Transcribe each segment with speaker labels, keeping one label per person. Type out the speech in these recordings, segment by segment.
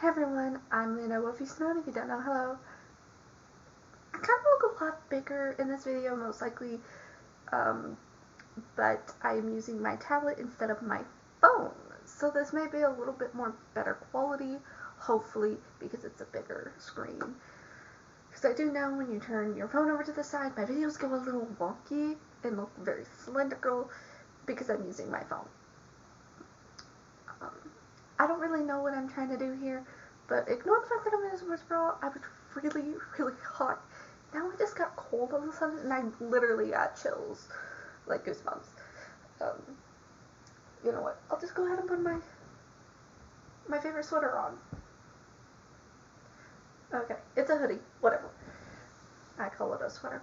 Speaker 1: Hey everyone, I'm Lena. Well, if you smell, if you don't know, hello. I kind of look a lot bigger in this video, most likely, but I am using my tablet instead of my phone. So this may be a little bit more better quality, hopefully, because it's a bigger screen. Because I do know when you turn your phone over to the side, my videos go a little wonky and look very cylindrical because I'm using my phone. I don't really know what I'm trying to do here, but ignore the fact that I'm in a sports bra. I was really, really hot. Now it just got cold all of a sudden, and I literally got chills, like goosebumps. You know what? I'll just go ahead and put my favorite sweater on. Okay, it's a hoodie, whatever. I call it a sweater.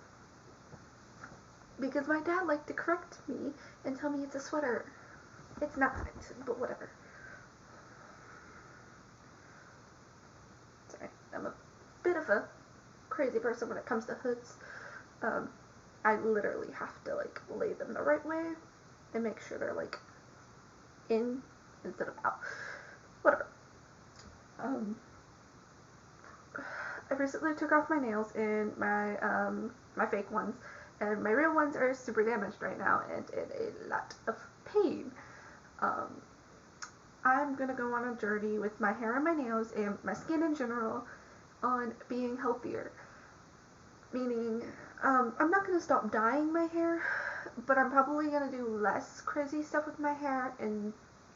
Speaker 1: Because my dad liked to correct me and tell me it's a sweater. It's not, but whatever. I'm a bit of a crazy person when it comes to hoods. I literally have to like lay them the right way and make sure they're like in instead of out. Whatever. I recently took off my nails and my fake ones, and my real ones are super damaged right now and in a lot of pain. I'm gonna go on a journey with my hair and my nails and my skin in general on being healthier. Meaning, I'm not gonna stop dyeing my hair, but I'm probably gonna do less crazy stuff with my hair and,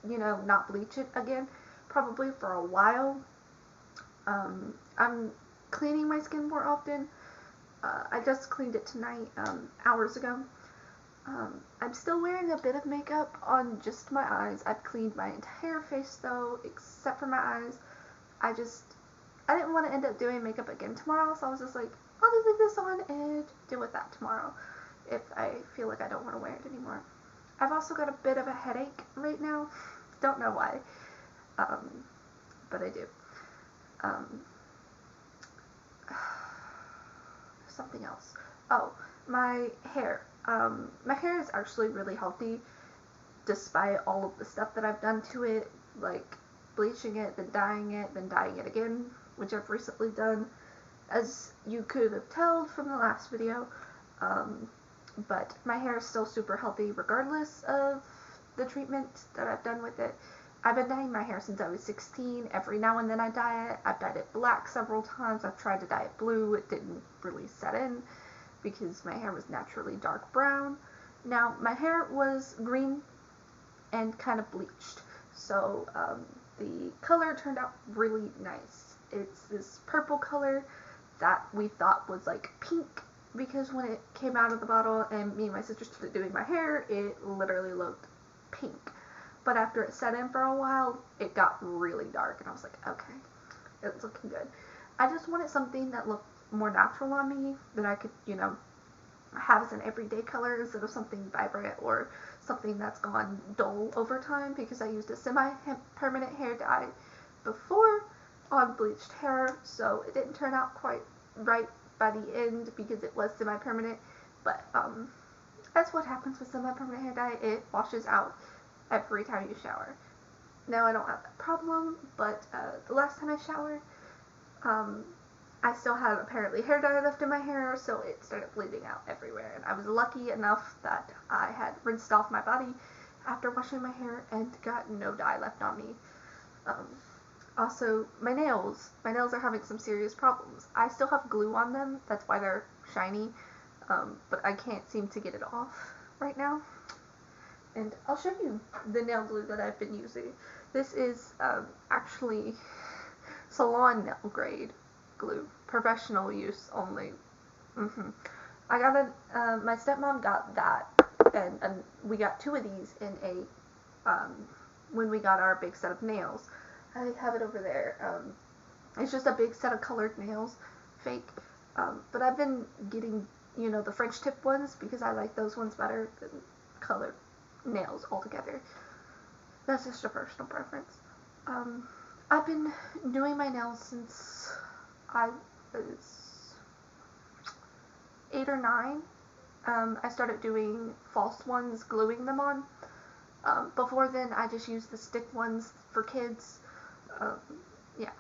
Speaker 1: you know, not bleach it again, probably for a while. I'm cleaning my skin more often. I just cleaned it tonight, hours ago. I'm still wearing a bit of makeup on just my eyes. I've cleaned my entire face though, except for my eyes. I didn't want to end up doing makeup again tomorrow, so I was just like, I'll just leave this on and deal with that tomorrow if I feel like I don't want to wear it anymore. I've also got a bit of a headache right now. Don't know why, but I do. Something else. Oh, my hair. My hair is actually really healthy despite all of the stuff that I've done to it, like bleaching it, then dyeing it again, which I've recently done, as you could have told from the last video. But my hair is still super healthy regardless of the treatment that I've done with it. I've been dyeing my hair since I was 16. Every now and then I dye it. I've dyed it black several times. I've tried to dye it blue. It didn't really set in because my hair was naturally dark brown. Now, my hair was green and kind of bleached. So, the color turned out really nice. It's this purple color that we thought was like pink, because when it came out of the bottle and me and my sister started doing my hair, it literally looked pink. But after it set in for a while, it got really dark, and I was like, okay, it's looking good. I just wanted something that looked more natural on me, that I could, you know, have as an everyday color instead of something vibrant or something that's gone dull over time, because I used a semi-permanent hair dye before on bleached hair, so it didn't turn out quite right by the end because it was semi-permanent, but that's what happens with semi-permanent hair dye. It washes out every time you shower. Now I don't have that problem, but the last time I showered, I still had apparently hair dye left in my hair, so it started bleeding out everywhere, and I was lucky enough that I had rinsed off my body after washing my hair and got no dye left on me. Also, my nails are having some serious problems. I still have glue on them, that's why they're shiny, but I can't seem to get it off right now. And I'll show you the nail glue that I've been using. This is actually salon nail grade glue, professional use only. I got my stepmom got that, and we got 2 of these in a when we got our big set of nails. I have it over there. It's just a big set of colored nails, fake. But I've been getting, you know, the French tip ones because I like those ones better than colored nails altogether. That's just a personal preference. I've been doing my nails since I was 8 or 9. I started doing false ones, gluing them on. Before then, I just used the stick ones for kids. Yeah,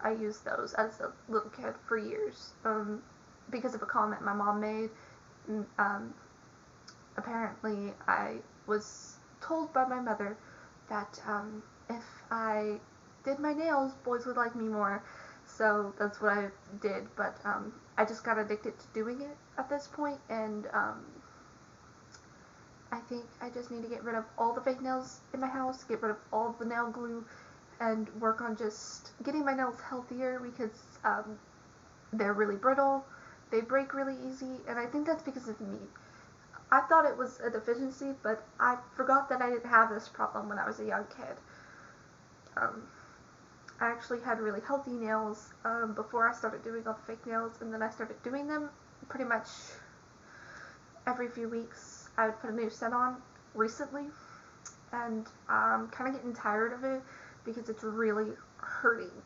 Speaker 1: I used those as a little kid for years. Because of a comment my mom made. Um, Apparently, I was told by my mother that if I did my nails, boys would like me more. So that's what I did. But I just got addicted to doing it at this point, and I think I just need to get rid of all the fake nails in my house, get rid of all the nail glue, and work on just getting my nails healthier because they're really brittle, they break really easy, and I think that's because of me. I thought it was a deficiency, but I forgot that I didn't have this problem when I was a young kid. Um, I actually had really healthy nails before I started doing all the fake nails, and then I started doing them pretty much every few weeks. I would put a new set on recently, and I'm kind of getting tired of it because it's really hurting,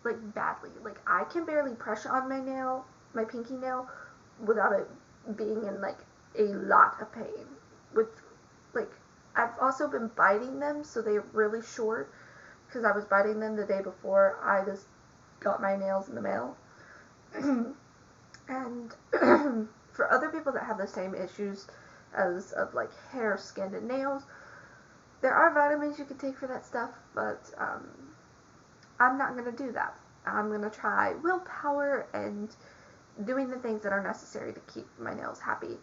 Speaker 1: like badly. Like I can barely press on my nail, my pinky nail, without it being in like a lot of pain. With like I've also been biting them, so they're really short because I was biting them the day before I just got my nails in the mail. And for other people that have the same issues as of like hair, skin, and nails, there are vitamins you can take for that stuff, but I'm not going to do that. I'm going to try willpower and doing the things that are necessary to keep my nails happy.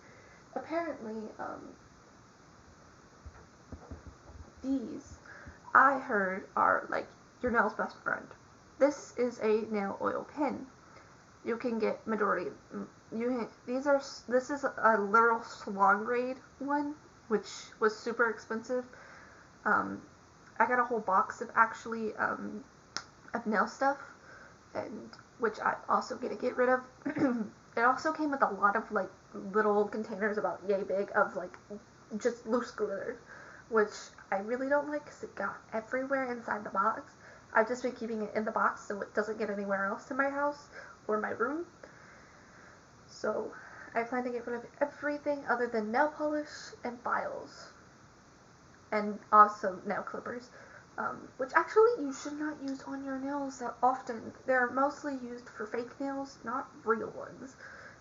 Speaker 1: Apparently, these, I heard, are like your nail's best friend. This is a nail oil pen. You can get majority. This is a literal salon grade one, which was super expensive. I got a whole box of actually of nail stuff, and which I'm also gonna get rid of. It also came with a lot of like little containers about yay big of like just loose glitter, which I really don't like because it got everywhere inside the box. I've just been keeping it in the box so it doesn't get anywhere else in my house or my room. So I plan to get rid of everything other than nail polish and files, and also nail clippers, which actually you should not use on your nails that often. They're mostly used for fake nails, not real ones,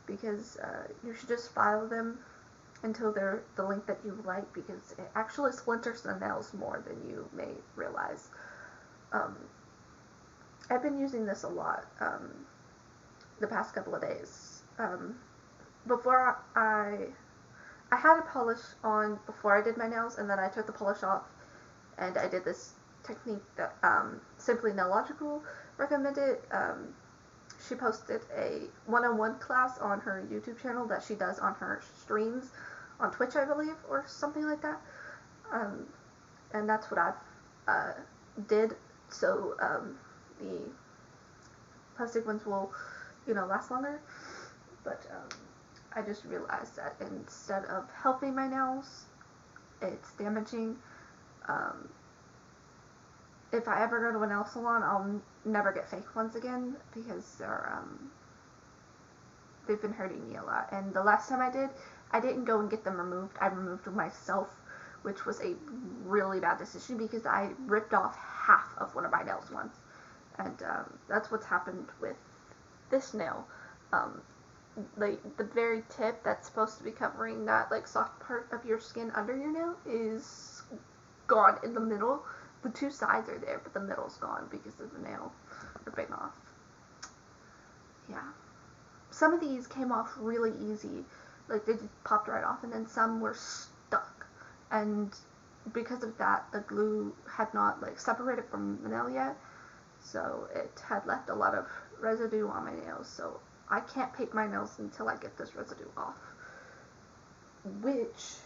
Speaker 1: because you should just file them until they're the length that you like, because it actually splinters the nails more than you may realize. I've been using this a lot the past couple of days. Before I had a polish on before I did my nails, and then I took the polish off, and I did this technique that Simply Nailogical recommended. She posted a one-on-one class on her YouTube channel that she does on her streams on Twitch, I believe, or something like that. And that's what I did. So the plastic ones will, last longer. But I just realized that instead of helping my nails, it's damaging. If I ever go to a nail salon, I'll never get fake ones again because they've been hurting me a lot. And the last time I didn't go and get them removed. I removed them myself, which was a really bad decision because I ripped off half of one of my nails once. And that's what's happened with this nail. The very tip that's supposed to be covering that like soft part of your skin under your nail is gone in the middle. The two sides are there, but the middle's gone because of the nail ripping off. Yeah. Some of these came off really easy. Like they just popped right off, and then some were stuck. And because of that, the glue had not like separated from the nail yet. So it had left a lot of residue on my nails. So I can't paint my nails until I get this residue off. Which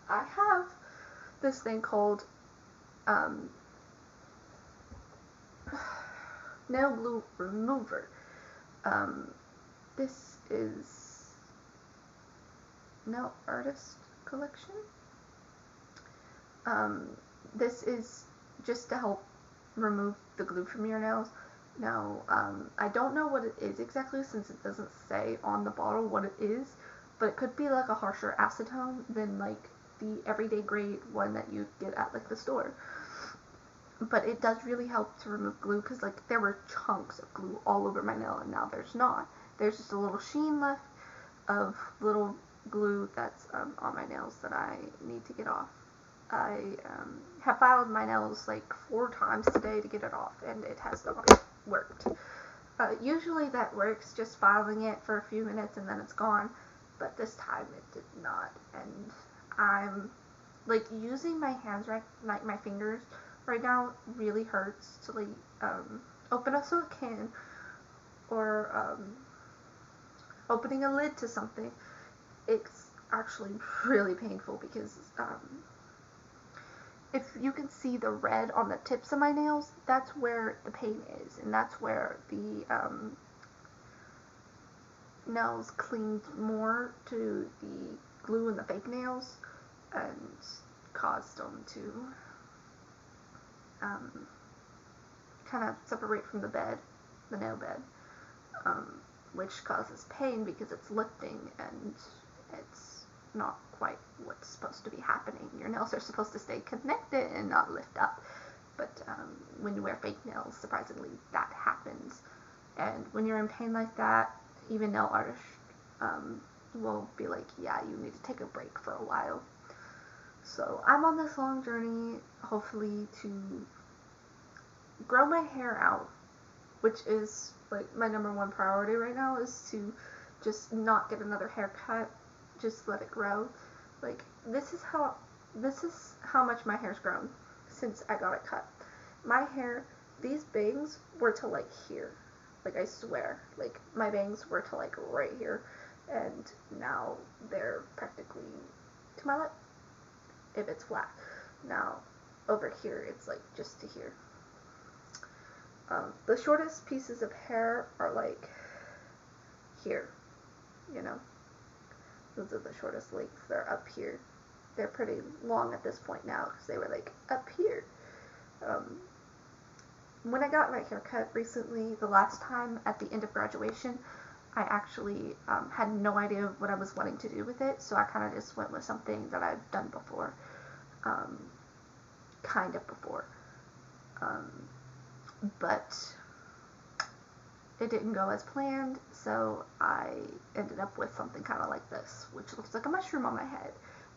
Speaker 1: I have this thing called nail glue remover. This is Nail Artist Collection. This is just to help remove the glue from your nails. Now, I don't know what it is exactly since it doesn't say on the bottle what it is, but it could be like a harsher acetone than like the everyday grade one that you get at like the store. but it does really help to remove glue, because like there were chunks of glue all over my nail, and now there's not. There's just a little sheen left of little glue that's on my nails that I need to get off. I have filed my nails like 4 times today to get it off, and it has not worked. Usually that works, just filing it for a few minutes and then it's gone, but this time it did not, and I'm like using my hands right, like my fingers right now really hurts to like open up so it can, or opening a lid to something. It's actually really painful because if you can see the red on the tips of my nails, that's where the pain is, and that's where the nails cling more to the glue in the fake nails and caused them to kind of separate from the bed, the nail bed, which causes pain because it's lifting and it's not quite what's supposed to be happening. Your nails are supposed to stay connected and not lift up, but when you wear fake nails, surprisingly, that happens. And when you're in pain like that, even nail artists will be like, yeah, you need to take a break for a while. So I'm on this long journey, hopefully, to grow my hair out, which is like my #1 priority right now, is to just not get another haircut, just let it grow. Like this is how much my hair's grown since I got it cut. My hair, these bangs were to like here, like I swear, like my bangs were to like right here, and now they're practically to my lip if it's flat. Now over here it's like just to here. The shortest pieces of hair are like here, you know. Those are the shortest lengths. They're up here. They're pretty long at this point now because they were like up here. When I got my hair cut recently, the last time at the end of graduation, I actually had no idea what I was wanting to do with it, so I kind of just went with something that I've done before, kind of before. But it didn't go as planned, so I ended up with something kind of like this, which looks like a mushroom on my head,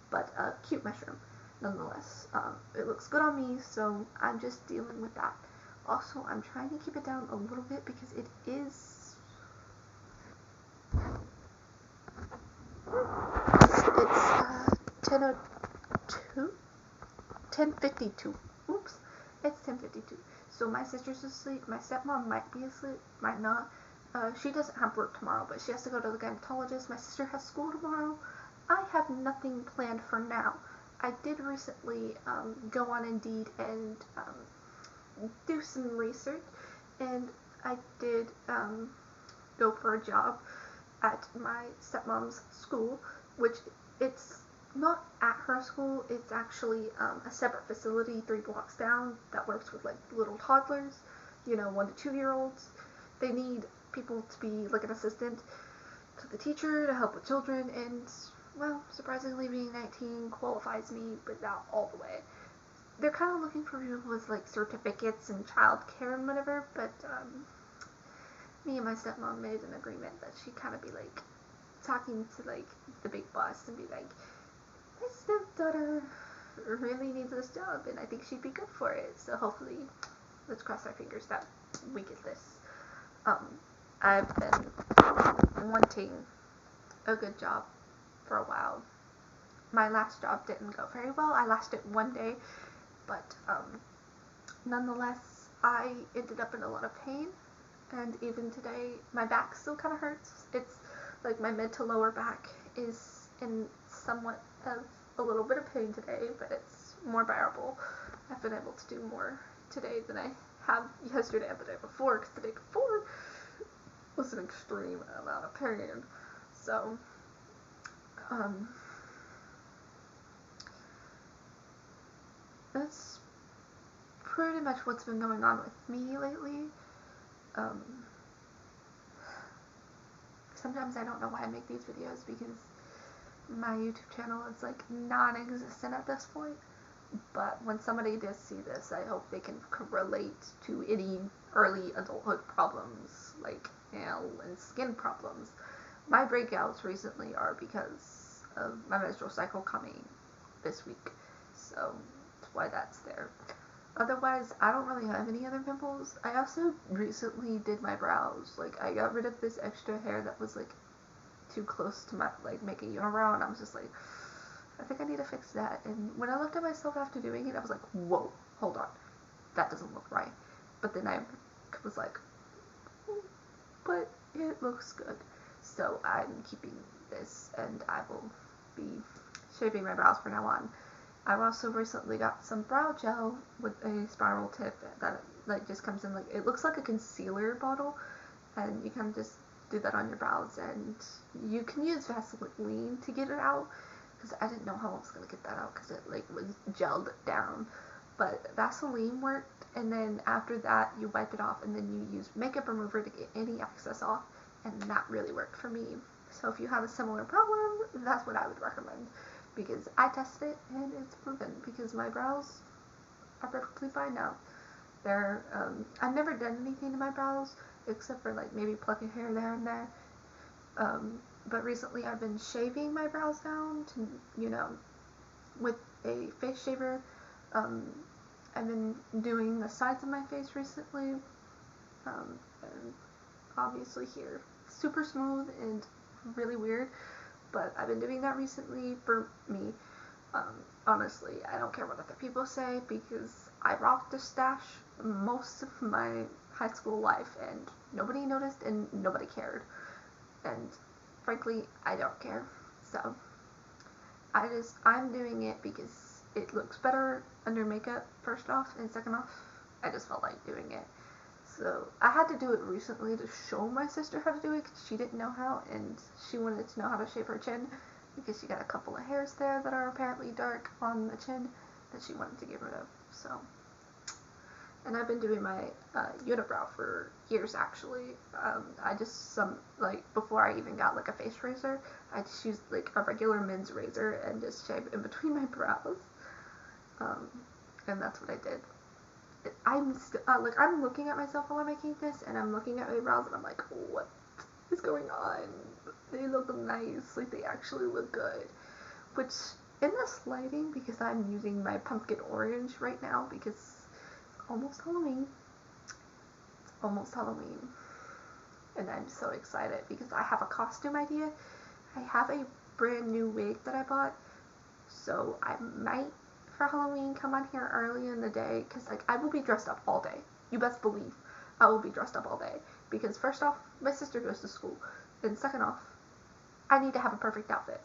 Speaker 1: but a cute mushroom nonetheless. It looks good on me, so I'm just dealing with that. Also, I'm trying to keep it down a little bit because it is, it's 10:02, 10:52. Oops, it's 10:52. So my sister's asleep, my stepmom might be asleep, might not. She doesn't have work tomorrow, but she has to go to the gynecologist. My sister has school tomorrow. I have nothing planned for now. I did recently go on Indeed and do some research, and I did go for a job at my stepmom's school, which it's not at her school, it's actually a separate facility 3 blocks down that works with like little toddlers, 1 to 2 year olds. They need people to be like an assistant to the teacher to help with children, and well, surprisingly being 19 qualifies me, but not all the way. They're kind of looking for people with like certificates and child care and whatever, but me and my stepmom made an agreement that she'd kind of be like talking to like the big boss and be like, my stepdaughter really needs this job and I think she'd be good for it, so hopefully let's cross our fingers that we get this. I've been wanting a good job for a while. My last job didn't go very well. I lasted 1 day, but nonetheless I ended up in a lot of pain, and even today my back still kind of hurts. It's like my mid to lower back is in somewhat of a little bit of pain today, but it's more bearable. I've been able to do more today than I have yesterday and the day before, because the day before was an extreme amount of pain. So that's pretty much what's been going on with me lately. Sometimes I don't know why I make these videos because my YouTube channel is like non-existent at this point, but when somebody does see this, I hope they can relate to any early adulthood problems like nail and skin problems. My breakouts recently are because of my menstrual cycle coming this week, so that's why that's there. Otherwise, I don't really have any other pimples. I also recently did my brows. Like, I got rid of this extra hair that was, like, too close to my, like, making a unibrow, and I was just like, I think I need to fix that. And when I looked at myself after doing it, I was like, whoa, hold on. That doesn't look right. But then I was like, but it looks good. So I'm keeping this, and I will be shaving my brows from now on. I've also recently got some brow gel with a spiral tip that like just comes in, like, it looks like a concealer bottle, and you can just do that on your brows, and you can use Vaseline to get it out, because I didn't know how I was going to get that out because it like was gelled down, but Vaseline worked, and then after that you wipe it off, and then you use makeup remover to get any excess off, and that really worked for me. So if you have a similar problem, that's what I would recommend, because I tested it and it's proven, because my brows are perfectly fine now. They're, I've never done anything to my brows except for like maybe pluck a hair there and there. But recently I've been shaving my brows down to, you know, with a face shaver. I've been doing the sides of my face recently, and obviously here. Super smooth and really weird, but I've been doing that recently for me. Honestly, I don't care what other people say, because I rocked a stash most of my high school life, and nobody noticed and nobody cared. And frankly, I don't care. So I'm doing it because it looks better under makeup, first off, and second off, I just felt like doing it. So I had to do it recently to show my sister how to do it, because she didn't know how, and she wanted to know how to shave her chin, because she got a couple of hairs there that are apparently dark on the chin that she wanted to get rid of. So, and I've been doing my unibrow for years, actually. I just before I even got like a face razor, I just used like a regular men's razor and just shaved in between my brows, and that's what I did. I'm looking at myself while I'm making this, and I'm looking at my brows, and I'm like, what is going on? They look nice, like they actually look good. Which, in this lighting, because I'm using my pumpkin orange right now, because it's almost Halloween. It's almost Halloween. And I'm so excited, because I have a costume idea. I have a brand new wig that I bought, so I might, for Halloween, come on here early in the day, because like I will be dressed up all day. You best believe I will be dressed up all day, because first off, my sister goes to school, and second off, I need to have a perfect outfit,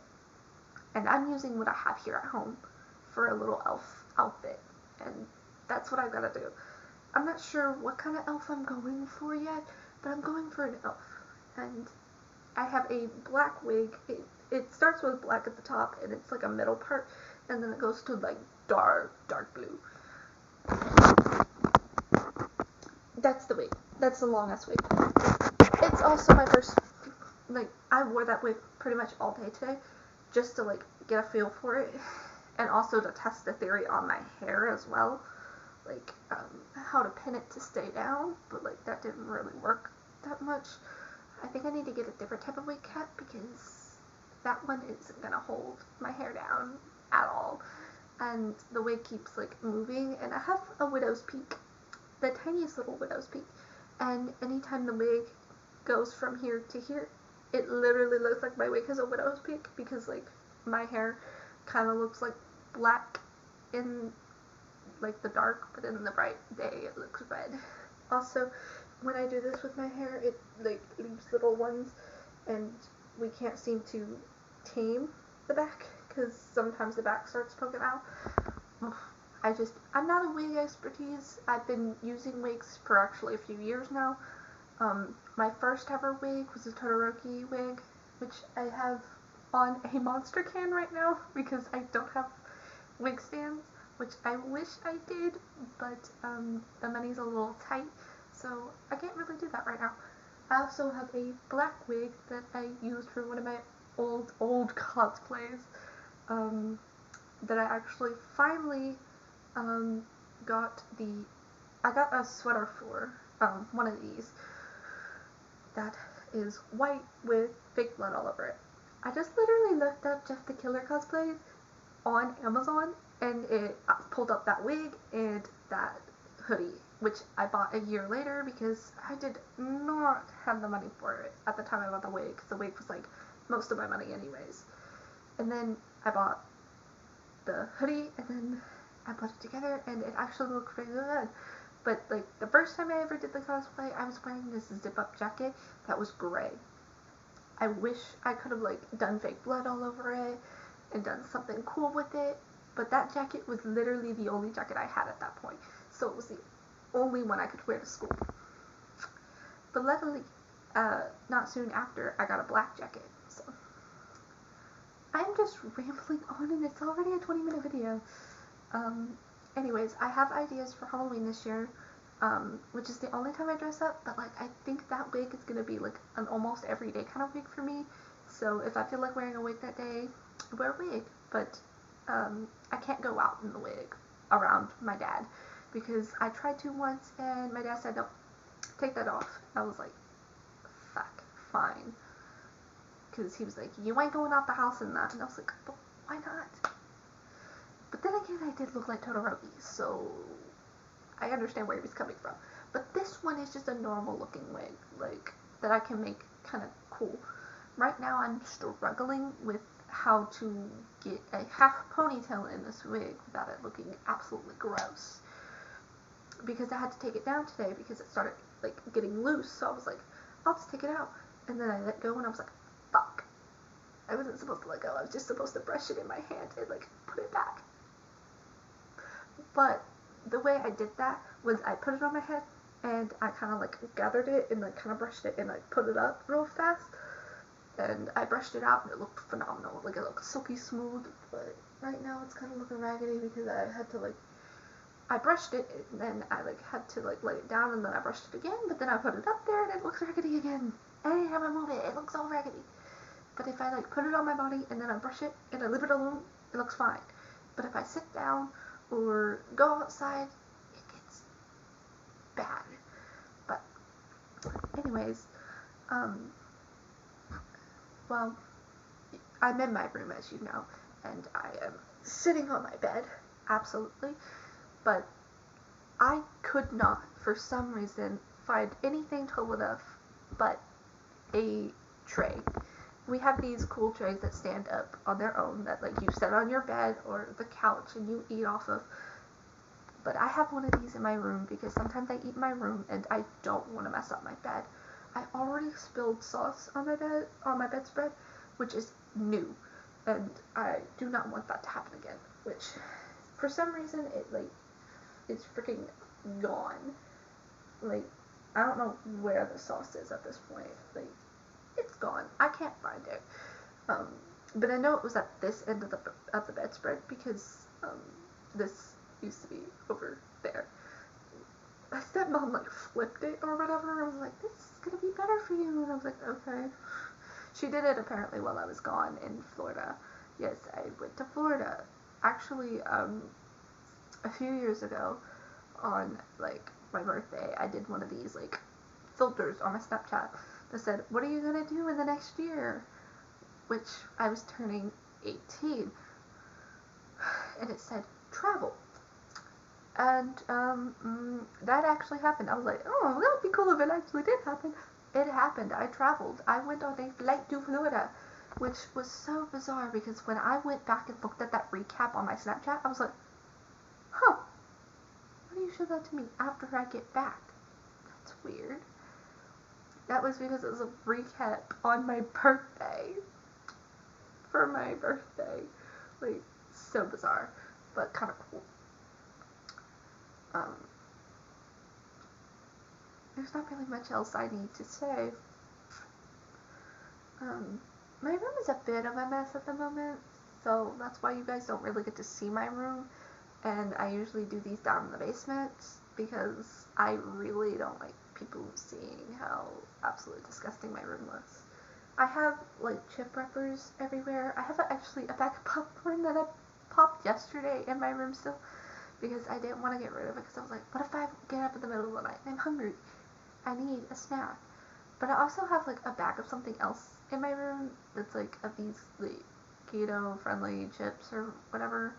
Speaker 1: and I'm using what I have here at home for a little elf outfit, and that's what I gotta do. I'm not sure what kind of elf I'm going for yet, but I'm going for an elf, and I have a black wig. It starts with black at the top, and it's like a middle part, and then it goes to like dark blue. That's the wig. That's the longest wig. It's also my first, like, I wore that wig pretty much all day today, just to like get a feel for it, and also to test the theory on my hair as well, like how to pin it to stay down, but like that didn't really work that much. I think I need to get a different type of wig cut, because that one isn't gonna hold my hair down at all, and the wig keeps like moving, and I have a widow's peak, the tiniest little widow's peak, and anytime the wig goes from here to here, it literally looks like my wig has a widow's peak, because like my hair kind of looks like black in like the dark, but in the bright day it looks red. Also, when I do this with my hair, it like leaves little ones, and we can't seem to tame the back, because sometimes the back starts poking out. I'm not a wig expertise. I've been using wigs for actually a few years now. My first ever wig was a Todoroki wig, which I have on a monster can right now, because I don't have wig stands, which I wish I did, but the money's a little tight, so I can't really do that right now. I also have a black wig that I used for one of my old cosplays, that I actually finally um, got I got a sweater for, one of these that is white with fake blood all over it. I just literally looked up Jeff the Killer cosplays on Amazon, and it pulled up that wig and that hoodie, which I bought a year later because I did not have the money for it at the time I bought the wig, because the wig was like most of my money anyways. And then I bought the hoodie, and then I put it together, and it actually looked pretty good. But like the first time I ever did the cosplay, I was wearing this zip-up jacket that was gray. I wish I could have like done fake blood all over it and done something cool with it, but that jacket was literally the only jacket I had at that point, so it was the only one I could wear to school. But luckily, not soon after, I got a black jacket, so I'm just rambling on, and it's already a 20-minute video. Anyways, I have ideas for Halloween this year, which is the only time I dress up, but like I think that wig is gonna be like an almost everyday kind of wig for me. So if I feel like wearing a wig that day, I wear a wig, but I can't go out in the wig around my dad, because I tried to once and my dad said, no, take that off. I was like, fuck, fine. Because he was like, you ain't going out the house in that. And I was like, but why not? But then again, I did look like Todoroki, so I understand where he was coming from. But this one is just a normal looking wig, like, that I can make kind of cool. Right now I'm struggling with how to get a half ponytail in this wig without it looking absolutely gross. Because I had to take it down today because it started like getting loose, so I was like, I'll just take it out. And then I let go and I was like, fuck. I wasn't supposed to let go, I was just supposed to brush it in my hand and like put it back. But the way I did that was I put it on my head and I kind of like gathered it and like kind of brushed it and like put it up real fast. And I brushed it out and it looked phenomenal. Like it looked silky smooth, but right now it's kind of looking raggedy because I had to like, I brushed it and then I like had to like let it down and then I brushed it again, but then I put it up there and it looks raggedy again. Anytime I move it, it looks all raggedy. But if I like put it on my body and then I brush it and I leave it alone, it looks fine. But if I sit down or go outside, it gets bad. But anyways, well, I'm in my room, as you know, and I am sitting on my bed, absolutely, but I could not, for some reason, find anything tall enough but a tray. We have these cool trays that stand up on their own that like you sit on your bed or the couch and you eat off of. But I have one of these in my room because sometimes I eat in my room and I don't want to mess up my bed. I already spilled sauce on my bedspread, which is new, and I do not want that to happen again. Which, for some reason, it's freaking gone. Like, I don't know where the sauce is at this point. Like, it's gone. I can't find it. But I know it was at this end of the bedspread because this used to be over there. My stepmom like flipped it or whatever. I was like, this is gonna be better for you, and I was like, okay. She did it apparently while I was gone in Florida. Yes, I went to Florida. Actually, a few years ago, on like my birthday, I did one of these like filters on my Snapchat that said, what are you gonna do in the next year? Which I was turning 18, and it said travel. And that actually happened. I was like, oh, that would be cool if it actually did happen. It happened. I traveled. I went on a flight to Florida, which was so bizarre because when I went back and looked at that recap on my Snapchat, I was like, huh, why do you show that to me after I get back? That's weird. That was because it was a recap on my birthday. For my birthday. Like, so bizarre, but kind of cool. There's not really much else I need to say. My room is a bit of a mess at the moment, so that's why you guys don't really get to see my room, and I usually do these down in the basement, because I really don't like people seeing how absolutely disgusting my room looks. I have, like, chip wrappers everywhere. I have actually a bag of popcorn that I popped yesterday in my room still, because I didn't want to get rid of it because I was like, what if I get up in the middle of the night and I'm hungry? I need a snack. But I also have like a bag of something else in my room that's like of these like keto friendly chips or whatever.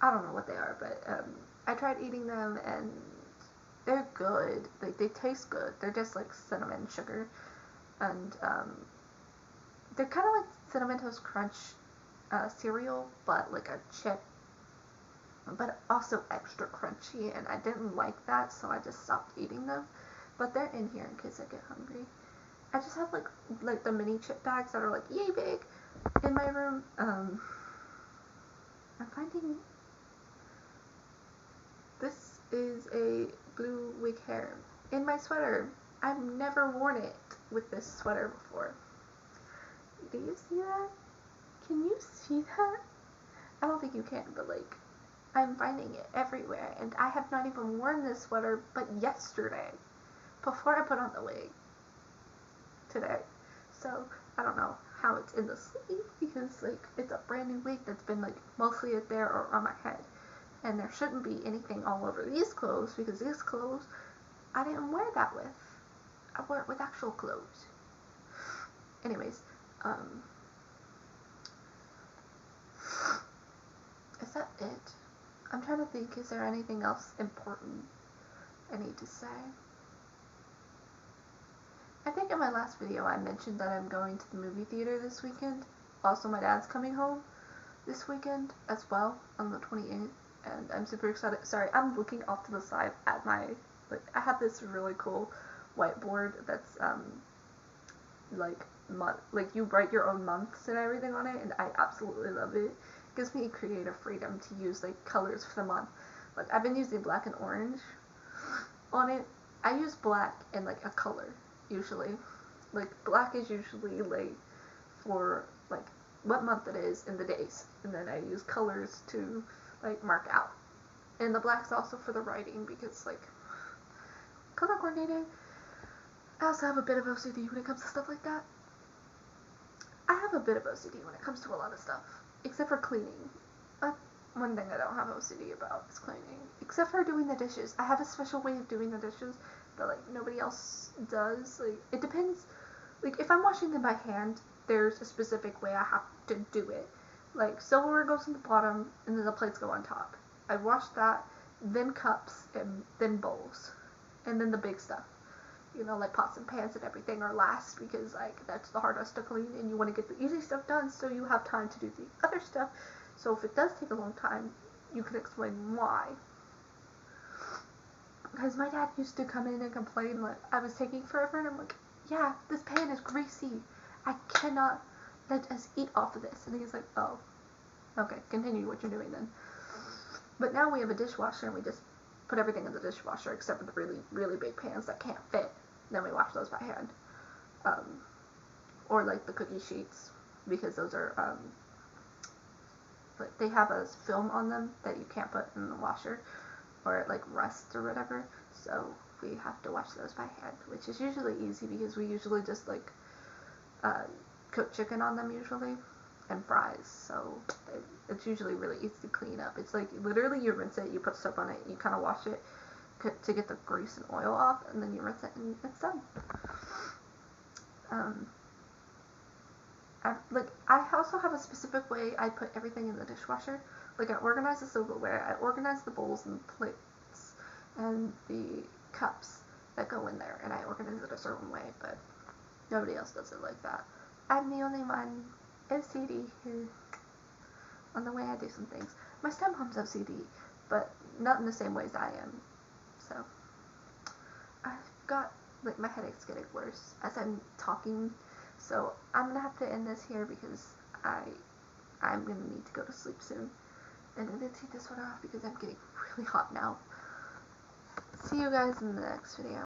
Speaker 1: I don't know what they are, but I tried eating them and they're good. Like they taste good. They're just like cinnamon sugar, and they're kind of like Cinnamon Toast Crunch cereal, but like a chip, but also extra crunchy, and I didn't like that, so I just stopped eating them. But they're in here in case I get hungry. I just have like the mini chip bags that are like yay big in my room. I'm finding this is a blue wig hair in my sweater. I've never worn it with this sweater before. Do you see that? Can you see that? I don't think you can, but like I'm finding it everywhere, and I have not even worn this sweater but yesterday before I put on the wig today. So I don't know how it's in the sleeve because like it's a brand new wig that's been like mostly there or on my head, and there shouldn't be anything all over these clothes because these clothes I didn't wear that with. I wore it with actual clothes. Anyways, is that it? I'm trying to think, is there anything else important I need to say? I think in my last video I mentioned that I'm going to the movie theater this weekend. Also, my dad's coming home this weekend as well on the 28th, and I'm super excited. Sorry, I'm looking off to the side at my, like, I have this really cool whiteboard that's, like you write your own months and everything on it, and I absolutely love it. It gives me creative freedom to use, like, colors for the month. Like, I've been using black and orange on it. I use black and, like, a color, usually. Like, black is usually, like, for, like, what month it is and the days. And then I use colors to, like, mark out. And the black's also for the writing because, like, color coordinating. I also have a bit of OCD when it comes to stuff like that. I have a bit of OCD when it comes to a lot of stuff. Except for cleaning. That's one thing I don't have OCD about is cleaning. Except for doing the dishes. I have a special way of doing the dishes that, like, nobody else does. Like, it depends. Like, if I'm washing them by hand, there's a specific way I have to do it. Like, silverware goes on the bottom, and then the plates go on top. I wash that, then cups, and then bowls. And then the big stuff. You know, like pots and pans and everything are last because, like, that's the hardest to clean, and you want to get the easy stuff done so you have time to do the other stuff. So if it does take a long time, you can explain why. Because my dad used to come in and complain, like, I was taking forever, and I'm like, yeah, this pan is greasy. I cannot let us eat off of this. And he's like, oh, okay, continue what you're doing then. But now we have a dishwasher, and we just put everything in the dishwasher except for the really, really big pans that can't fit. Then we wash those by hand. Or like the cookie sheets, because those are, but they have a film on them that you can't put in the washer, or it like rusts or whatever, so we have to wash those by hand, which is usually easy because we usually just like cook chicken on them usually, and fries, so it's usually really easy to clean up. It's like literally you rinse it, you put soap on it, you kind of wash it to get the grease and oil off, and then you rinse it and it's done. I also have a specific way I put everything in the dishwasher. Like, I organize the silverware, I organize the bowls and the plates and the cups that go in there, and I organize it a certain way, but nobody else does it like that. I'm the only one OCD here on the way I do some things. My stepmom's OCD, but not in the same ways I am. So, I've got, like, my headache's getting worse as I'm talking, so I'm gonna have to end this here because I'm gonna need to go to sleep soon. And I'm gonna take this one off because I'm getting really hot now. See you guys in the next video.